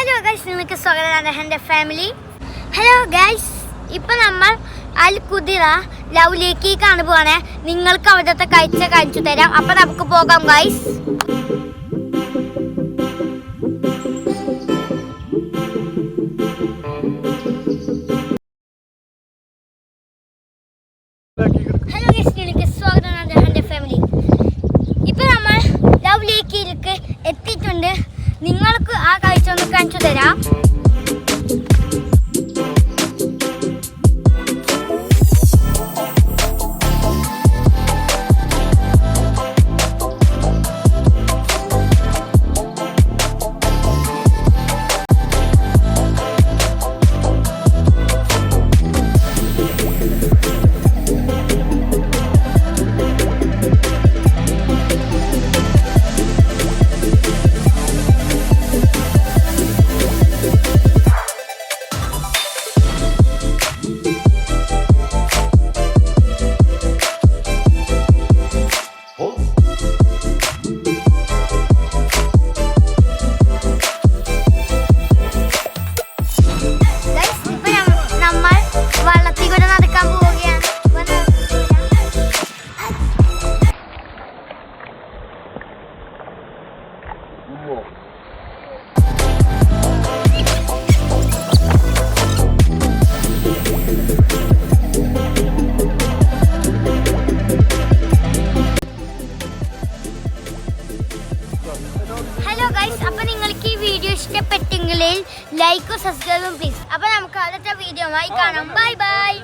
Hello guys, നിങ്ങൾക്ക് സ്വാഗതം എൻ്റെ ഫാമിലി. ഹലോ ഗൈസ്, ഇപ്പം നമ്മൾ അൽ കുതിറ ലവ് ലേക്കിലേക്കാണ് പോവാണ്. നിങ്ങൾക്ക് അവിടുത്തെ കാണിച്ചു തരാം. അപ്പം നമുക്ക് പോകാം ഗൈസ്. ഹലോ ഗൈസ്, നിങ്ങൾക്ക് സ്വാഗതം എൻ്റെ ഫാമിലി. ഇപ്പം നമ്മൾ ലവ് ലേക്കിലേക്ക് എത്തിയിട്ടുണ്ട്. നിങ്ങൾക്ക് ആ കാഴ്ച ഒന്ന് കാണിച്ചു തരാം. ഹലോ ഗൈസ്, അപ്പോൾ നിങ്ങൾക്ക് ഈ വീഡിയോ ഇഷ്ടപ്പെട്ടെങ്കിൽ ലൈക്കും സബ്സ്ക്രൈബും പ്ലീസ്. അപ്പോൾ നമുക്ക് അടുത്ത വീഡിയോ ആയി കാണാം. Bye bye.